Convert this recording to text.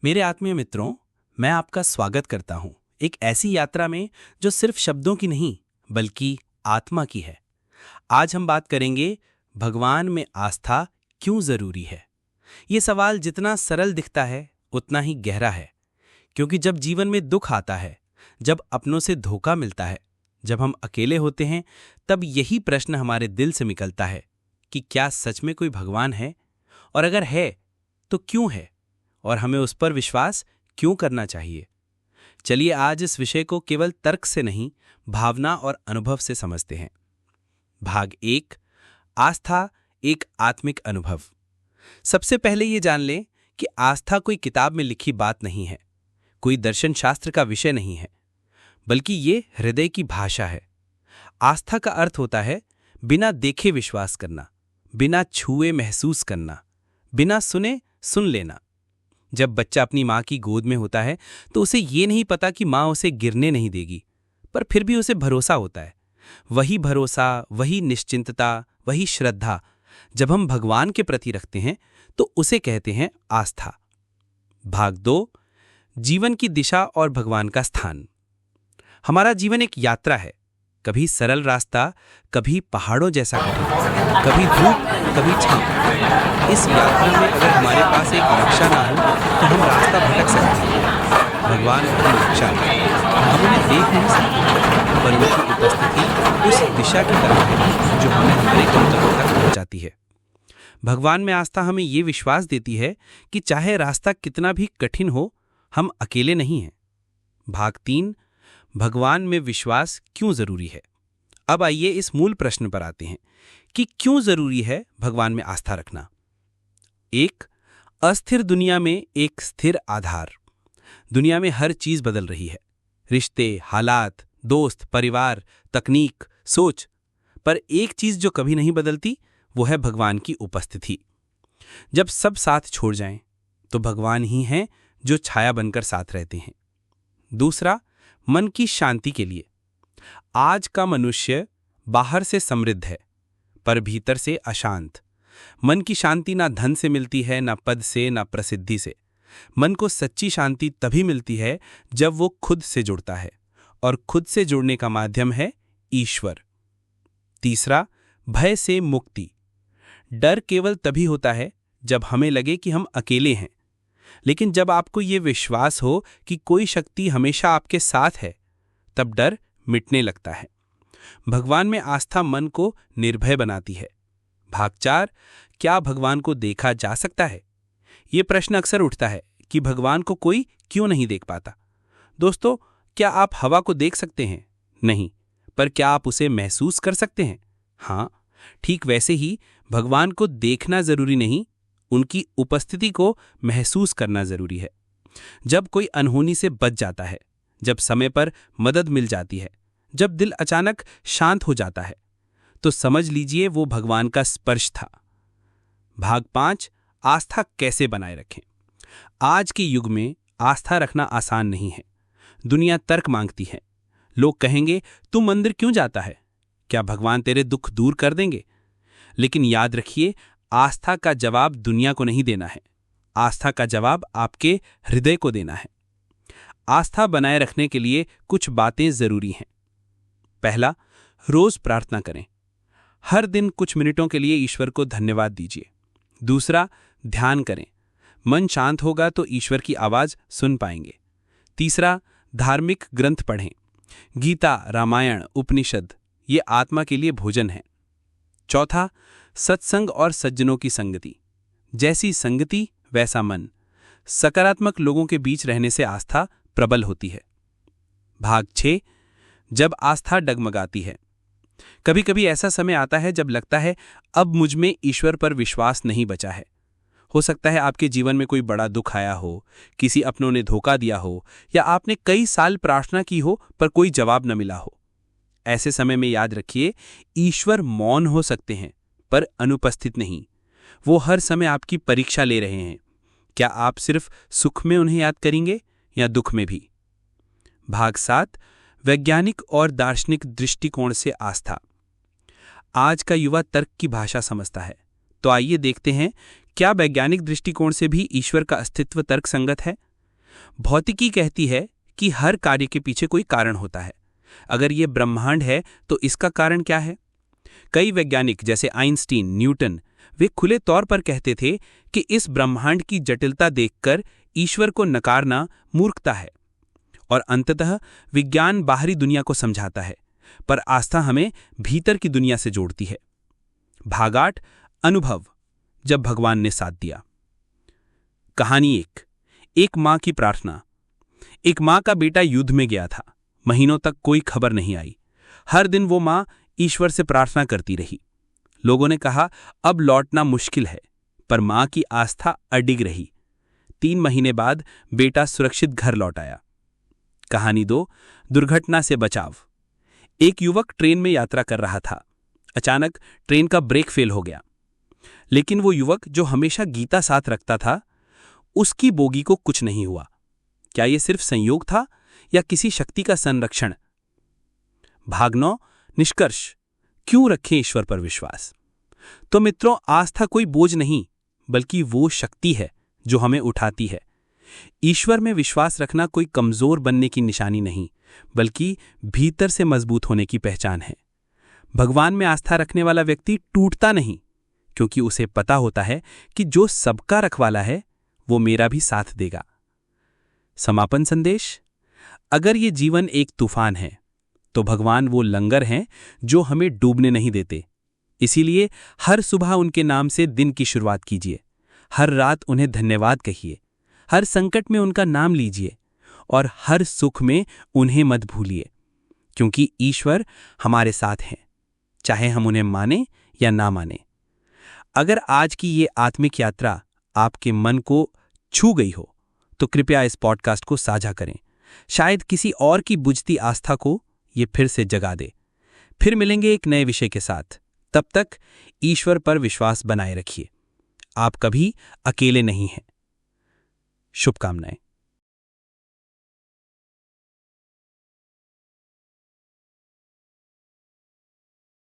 मेरे आत्मीय मित्रों, मैं आपका स्वागत करता हूं एक ऐसी यात्रा में जो सिर्फ शब्दों की नहीं बल्कि आत्मा की है। आज हम बात करेंगे भगवान में आस्था क्यों जरूरी है। ये सवाल जितना सरल दिखता है उतना ही गहरा है, क्योंकि जब जीवन में दुख आता है, जब अपनों से धोखा मिलता है, जब हम अकेले होते हैं, तब यही प्रश्न हमारे दिल से निकलता है कि क्या सच में कोई भगवान है, और अगर है तो क्यों है, और हमें उस पर विश्वास क्यों करना चाहिए। चलिए आज इस विषय को केवल तर्क से नहीं, भावना और अनुभव से समझते हैं। भाग 1, आस्था एक आत्मिक अनुभव। सबसे पहले ये जान लें कि आस्था कोई किताब में लिखी बात नहीं है, कोई दर्शन शास्त्र का विषय नहीं है, बल्कि ये हृदय की भाषा है। आस्था का अर्थ होता है बिना देखे विश्वास करना, बिना छुए महसूस करना, बिना सुने सुन लेना। जब बच्चा अपनी माँ की गोद में होता है तो उसे ये नहीं पता कि माँ उसे गिरने नहीं देगी, पर फिर भी उसे भरोसा होता है। वही भरोसा, वही निश्चिंतता, वही श्रद्धा जब हम भगवान के प्रति रखते हैं तो उसे कहते हैं आस्था। भाग 2, जीवन की दिशा और भगवान का स्थान। हमारा जीवन एक यात्रा है, कभी सरल रास्ता, कभी पहाड़ों जैसा कठिन, कभी धूप, कभी छांव। इस यात्रा में अगर हमारे पास एक नक्शा ना हो तो हम रास्ता भटक सकते हैं। भगवान अपनी नक्शा है, हम उन्हें देख नहीं सकते, पर उनकी उपस्थिति उस दिशा की तरफ है जो हमें हमारे गंतव्य तक पहुंचाती है। भगवान में आस्था हमें ये विश्वास देती है कि चाहे रास्ता कितना भी कठिन हो, हम अकेले नहीं हैं। भाग 3, भगवान में विश्वास क्यों जरूरी है। अब आइए इस मूल प्रश्न पर आते हैं कि क्यों जरूरी है भगवान में आस्था रखना। 1, अस्थिर दुनिया में एक स्थिर आधार। दुनिया में हर चीज बदल रही है, रिश्ते, हालात, दोस्त, परिवार, तकनीक, सोच, पर एक चीज जो कभी नहीं बदलती वो है भगवान की उपस्थिति। जब सब साथ छोड़ जाएं तो भगवान ही हैं जो छाया बनकर साथ रहते हैं। दूसरा, मन की शांति के लिए। आज का मनुष्य बाहर से समृद्ध है पर भीतर से अशांत। मन की शांति ना धन से मिलती है, ना पद से, ना प्रसिद्धि से। मन को सच्ची शांति तभी मिलती है जब वो खुद से जुड़ता है, और खुद से जुड़ने का माध्यम है ईश्वर। तीसरा, भय से मुक्ति। डर केवल तभी होता है जब हमें लगे कि हम अकेले हैं, लेकिन जब आपको ये विश्वास हो कि कोई शक्ति हमेशा आपके साथ है, तब डर मिटने लगता है। भगवान में आस्था मन को निर्भय बनाती है। भाग 4, क्या भगवान को देखा जा सकता है। ये प्रश्न अक्सर उठता है कि भगवान को कोई क्यों नहीं देख पाता। दोस्तों, क्या आप हवा को देख सकते हैं? नहीं, पर क्या आप उसे महसूस कर सकते हैं? हाँ, ठीक वैसे ही भगवान को देखना जरूरी नहीं, उनकी उपस्थिति को महसूस करना जरूरी है। जब कोई अनहोनी से बच जाता है, जब समय पर मदद मिल जाती है, जब दिल अचानक शांत हो जाता है, तो समझ लीजिए वो भगवान का स्पर्श था। भाग 5, आस्था कैसे बनाए रखें। आज के युग में आस्था रखना आसान नहीं है। दुनिया तर्क मांगती है। लोग कहेंगे, तू मंदिर क्यों जाता है? क्या भगवान तेरे दुख दूर कर देंगे? लेकिन याद रखिए, आस्था का जवाब दुनिया को नहीं देना है, आस्था का जवाब आपके हृदय को देना है। आस्था बनाए रखने के लिए कुछ बातें जरूरी हैं। पहला, रोज प्रार्थना करें। हर दिन कुछ मिनटों के लिए ईश्वर को धन्यवाद दीजिए। दूसरा, ध्यान करें। मन शांत होगा तो ईश्वर की आवाज सुन पाएंगे। तीसरा, धार्मिक ग्रंथ पढ़ें। गीता, रामायण, उपनिषद ये आत्मा के लिए भोजन है। चौथा, सत्संग और सज्जनों की संगति। जैसी संगति वैसा मन। सकारात्मक लोगों के बीच रहने से आस्था प्रबल होती है। भाग 6, जब आस्था डगमगाती है। कभी कभी ऐसा समय आता है जब लगता है अब मुझ में ईश्वर पर विश्वास नहीं बचा है। हो सकता है आपके जीवन में कोई बड़ा दुख आया हो, किसी अपनों ने धोखा दिया हो, या आपने कई साल प्रार्थना की हो पर कोई जवाब न मिला हो। ऐसे समय में याद रखिए, ईश्वर मौन हो सकते हैं पर अनुपस्थित नहीं। वो हर समय आपकी परीक्षा ले रहे हैं। क्या आप सिर्फ सुख में उन्हें याद करेंगे या दुख में भी? भाग 7, वैज्ञानिक और दार्शनिक दृष्टिकोण से आस्था। आज का युवा तर्क की भाषा समझता है, तो आइए देखते हैं क्या वैज्ञानिक दृष्टिकोण से भी ईश्वर का अस्तित्व तर्कसंगत है। भौतिकी कहती है कि हर कार्य के पीछे कोई कारण होता है। अगर ये ब्रह्मांड है तो इसका कारण क्या है? कई वैज्ञानिक जैसे आइंस्टीन, न्यूटन, वे खुले तौर पर कहते थे कि इस ब्रह्मांड की जटिलता देखकर ईश्वर को नकारना मूर्खता है। और अंततः विज्ञान बाहरी दुनिया को समझाता है, पर आस्था हमें भीतर की दुनिया से जोड़ती है। भाग 8, अनुभव, जब भगवान ने साथ दिया। कहानी 1, एक मां की प्रार्थना। एक मां का बेटा युद्ध में गया था। महीनों तक कोई खबर नहीं आई। हर दिन वो मां ईश्वर से प्रार्थना करती रही। लोगों ने कहा अब लौटना मुश्किल है, पर मां की आस्था अडिग रही। 3 महीने बाद बेटा सुरक्षित घर लौट आया। कहानी 2, दुर्घटना से बचाव। एक युवक ट्रेन में यात्रा कर रहा था। अचानक ट्रेन का ब्रेक फेल हो गया। लेकिन वो युवक जो हमेशा गीता साथ रखता था, उसकी बोगी को कुछ नहीं हुआ। क्या यह सिर्फ संयोग था या किसी शक्ति का संरक्षण? भाग 9, निष्कर्ष, क्यों रखें ईश्वर पर विश्वास? तो मित्रों, आस्था कोई बोझ नहीं, बल्कि वो शक्ति है जो हमें उठाती है। ईश्वर में विश्वास रखना कोई कमजोर बनने की निशानी नहीं, बल्कि भीतर से मजबूत होने की पहचान है। भगवान में आस्था रखने वाला व्यक्ति टूटता नहीं, क्योंकि उसे पता होता है कि जो सबका रखवाला है वो मेरा भी साथ देगा। समापन संदेश, अगर ये जीवन एक तूफान है तो भगवान वो लंगर हैं जो हमें डूबने नहीं देते। इसीलिए हर सुबह उनके नाम से दिन की शुरुआत कीजिए, हर रात उन्हें धन्यवाद कहिए, हर संकट में उनका नाम लीजिए और हर सुख में उन्हें मत भूलिए, क्योंकि ईश्वर हमारे साथ हैं, चाहे हम उन्हें माने या ना माने। अगर आज की ये आत्मिक यात्रा आपके मन को छू गई हो तो कृपया इस पॉडकास्ट को साझा करें। शायद किसी और की बुझती आस्था को ये फिर से जगा दे। फिर मिलेंगे एक नए विषय के साथ। तब तक ईश्वर पर विश्वास बनाए रखिए। आप कभी अकेले नहीं हैं। शुभकामनाएं।